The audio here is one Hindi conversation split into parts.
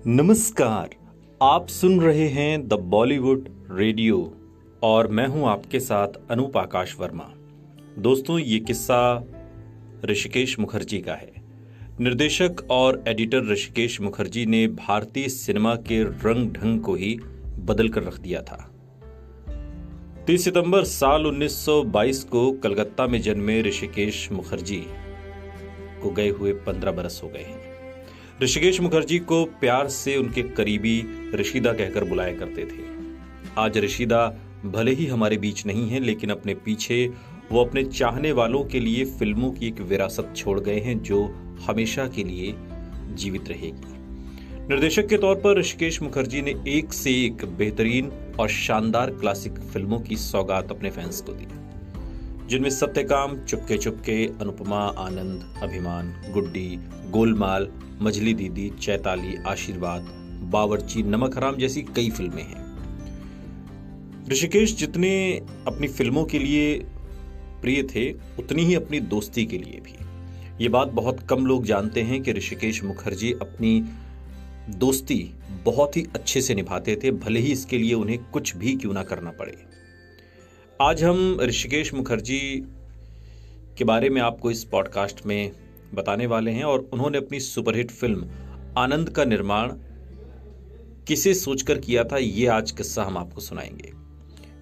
नमस्कार। आप सुन रहे हैं द बॉलीवुड रेडियो और मैं हूं आपके साथ अनूप आकाश वर्मा। दोस्तों, ये किस्सा ऋषिकेश मुखर्जी का है। निर्देशक और एडिटर ऋषिकेश मुखर्जी ने भारतीय सिनेमा के रंग ढंग को ही बदल कर रख दिया था। 30 सितंबर साल 1922 को कलकत्ता में जन्मे ऋषिकेश मुखर्जी को गए हुए 15 बरस हो गए हैं। ऋषिकेश मुखर्जी को प्यार से उनके करीबी ऋषिदा कहकर बुलाया करते थे। आज ऋषिदा भले ही हमारे बीच नहीं है, लेकिन अपने पीछे वो अपने चाहने वालों के लिए फिल्मों की एक विरासत छोड़ गए हैं जो हमेशा के लिए जीवित रहेगी। निर्देशक के तौर पर ऋषिकेश मुखर्जी ने एक से एक बेहतरीन और शानदार क्लासिक फिल्मों की सौगात अपने फैंस को दी, जिनमें सत्यकाम, चुपके चुपके, अनुपमा, आनंद, अभिमान, गुड्डी, गोलमाल, मझली दीदी, चैताली, आशीर्वाद, बावर्ची, नमक हराम जैसी कई फिल्में हैं। ऋषिकेश जितने अपनी फिल्मों के लिए प्रिय थे, उतनी ही अपनी दोस्ती के लिए भी। ये बात बहुत कम लोग जानते हैं कि ऋषिकेश मुखर्जी अपनी दोस्ती बहुत ही अच्छे से निभाते थे, भले ही इसके लिए उन्हें कुछ भी क्यों ना करना पड़े। आज हम ऋषिकेश मुखर्जी के बारे में आपको इस पॉडकास्ट में बताने वाले हैं और उन्होंने अपनी सुपरहिट फिल्म आनंद का निर्माण किसे सोचकर किया था, ये आज किस्सा हम आपको सुनाएंगे।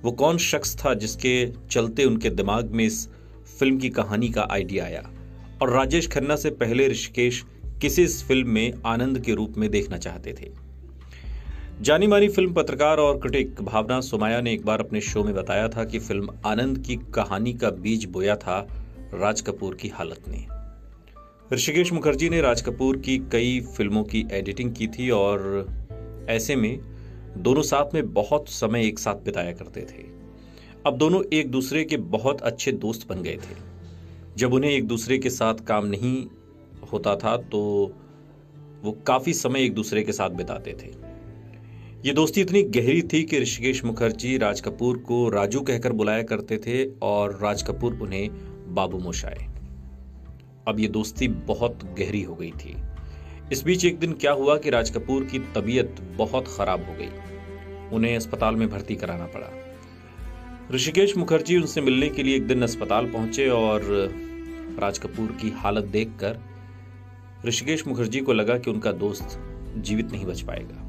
वो कौन शख्स था जिसके चलते उनके दिमाग में इस फिल्म की कहानी का आइडिया आया, और राजेश खन्ना से पहले ऋषिकेश किसे इस फिल्म में आनंद के रूप में देखना चाहते थे। जानी मानी फिल्म पत्रकार और क्रिटिक भावना सोमाया ने एक बार अपने शो में बताया था कि फिल्म आनंद की कहानी का बीज बोया था राज कपूर की हालत ने। ऋषिकेश मुखर्जी ने राज कपूर की कई फिल्मों की एडिटिंग की थी और ऐसे में दोनों साथ में बहुत समय एक साथ बिताया करते थे। अब दोनों एक दूसरे के बहुत अच्छे दोस्त बन गए थे। जब उन्हें एक दूसरे के साथ काम नहीं होता था तो वो काफी समय एक दूसरे के साथ बिताते थे। ये दोस्ती इतनी गहरी थी कि ऋषिकेश मुखर्जी राज कपूर को राजू कहकर बुलाया करते थे और राज कपूर उन्हें बाबू मोशाए। अब ये दोस्ती बहुत गहरी हो गई थी। इस बीच एक दिन क्या हुआ कि राज कपूर की तबीयत बहुत खराब हो गई। उन्हें अस्पताल में भर्ती कराना पड़ा। ऋषिकेश मुखर्जी उनसे मिलने के लिए एक दिन अस्पताल पहुंचे और राज कपूर की हालत देखकर ऋषिकेश मुखर्जी को लगा कि उनका दोस्त जीवित नहीं बच पाएगा।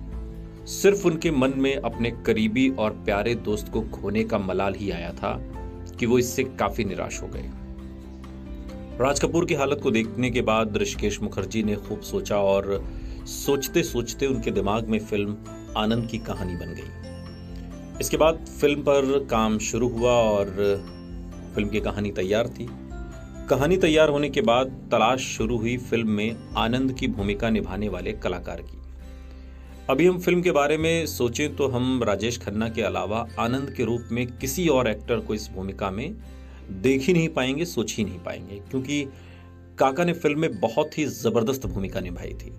सिर्फ उनके मन में अपने करीबी और प्यारे दोस्त को खोने का मलाल ही आया था कि वो इससे काफी निराश हो गए। राज कपूर की हालत को देखने के बाद ऋषिकेश मुखर्जी ने खूब सोचा और सोचते सोचते उनके दिमाग में फिल्म आनंद की कहानी बन गई। इसके बाद फिल्म पर काम शुरू हुआ और फिल्म की कहानी तैयार थी। कहानी तैयार होने के बाद तलाश शुरू हुई फिल्म में आनंद की भूमिका निभाने वाले कलाकार की। अभी हम फिल्म के बारे में सोचें तो हम राजेश खन्ना के अलावा आनंद के रूप में किसी और एक्टर को इस भूमिका में देख ही नहीं पाएंगे, सोच ही नहीं पाएंगे, क्योंकि काका ने फिल्म में बहुत ही जबरदस्त भूमिका निभाई थी।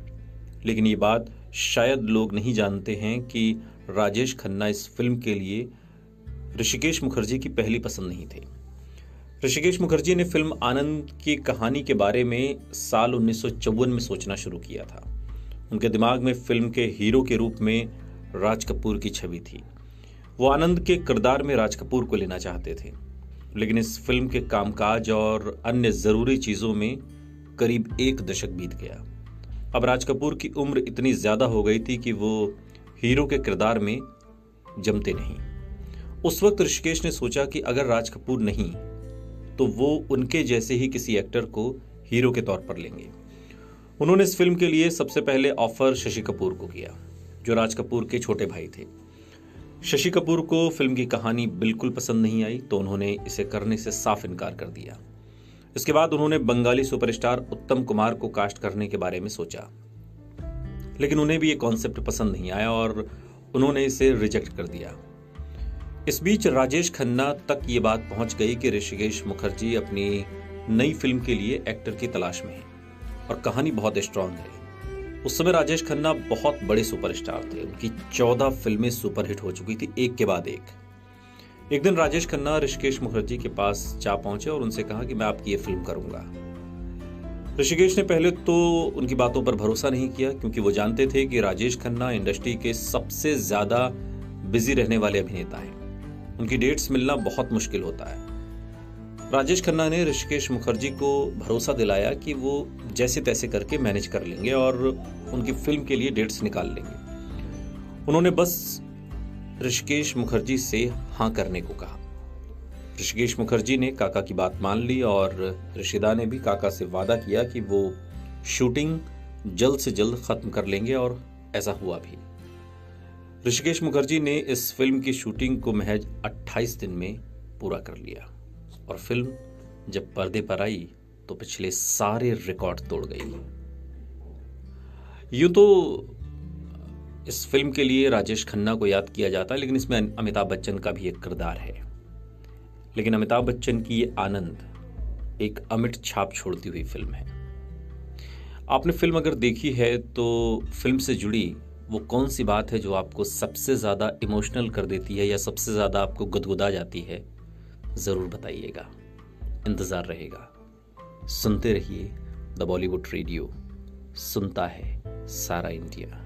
लेकिन ये बात शायद लोग नहीं जानते हैं कि राजेश खन्ना इस फिल्म के लिए ऋषिकेश मुखर्जी की पहली पसंद नहीं थे। ऋषिकेश मुखर्जी ने फिल्म आनंद की कहानी के बारे में साल 1954 में सोचना शुरू किया था। उनके दिमाग में फिल्म के हीरो के रूप में राज कपूर की छवि थी। वो आनंद के किरदार में राज कपूर को लेना चाहते थे, लेकिन इस फिल्म के कामकाज और अन्य जरूरी चीजों में करीब एक दशक बीत गया। अब राज कपूर की उम्र इतनी ज्यादा हो गई थी कि वो हीरो के किरदार में जमते नहीं। उस वक्त ऋषिकेश ने सोचा कि अगर राज कपूर नहीं तो वो उनके जैसे ही किसी एक्टर को हीरो के तौर पर लेंगे। उन्होंने इस फिल्म के लिए सबसे पहले ऑफर शशि कपूर को किया, जो राज कपूर के छोटे भाई थे। शशि कपूर को फिल्म की कहानी बिल्कुल पसंद नहीं आई तो उन्होंने इसे करने से साफ इनकार कर दिया। इसके बाद उन्होंने बंगाली सुपरस्टार उत्तम कुमार को कास्ट करने के बारे में सोचा, लेकिन उन्हें भी ये कॉन्सेप्ट पसंद नहीं आया और उन्होंने इसे रिजेक्ट कर दिया। इस बीच राजेश खन्ना तक ये बात पहुंच गई कि ऋषिकेश मुखर्जी अपनी नई फिल्म के लिए एक्टर की तलाश में है और कहानी बहुत स्ट्रांग है। उस समय राजेश खन्ना बहुत बड़े सुपरस्टार थे। उनकी 14 फिल्में सुपरहिट हो चुकी थी, एक के बाद एक। एक दिन राजेश खन्ना ऋषिकेश मुखर्जी के पास जा पहुंचे और उनसे कहा कि मैं आपकी ये फिल्म करूंगा। ऋषिकेश ने पहले तो उनकी बातों पर भरोसा नहीं किया, क्योंकि वो जानते थे कि राजेश खन्ना इंडस्ट्री के सबसे ज्यादा बिजी रहने वाले अभिनेता हैं। उनकी डेट्स मिलना बहुत मुश्किल होता है। राजेश खन्ना ने ऋषिकेश मुखर्जी को भरोसा दिलाया कि वो जैसे तैसे करके मैनेज कर लेंगे और उनकी फिल्म के लिए डेट्स निकाल लेंगे। उन्होंने बस ऋषिकेश मुखर्जी से हाँ करने को कहा। ऋषिकेश मुखर्जी ने काका की बात मान ली और ऋषिदा ने भी काका से वादा किया कि वो शूटिंग जल्द से जल्द खत्म कर लेंगे, और ऐसा हुआ भी। ऋषिकेश मुखर्जी ने इस फिल्म की शूटिंग को महज 28 दिन में पूरा कर लिया, और फिल्म जब पर्दे पर आई तो पिछले सारे रिकॉर्ड तोड़ गई। यूं तो इस फिल्म के लिए राजेश खन्ना को याद किया जाता है, लेकिन इसमें अमिताभ बच्चन का भी एक किरदार है। लेकिन अमिताभ बच्चन की ये आनंद एक अमिट छाप छोड़ती हुई फिल्म है। आपने फिल्म अगर देखी है तो फिल्म से जुड़ी वो कौन सी बात है जो आपको सबसे ज़्यादा इमोशनल कर देती है या सबसे ज़्यादा आपको गुदगुदा जाती है, ज़रूर बताइएगा। इंतज़ार रहेगा। सुनते रहिए द बॉलीवुड रेडियो, सुनता है सारा इंडिया।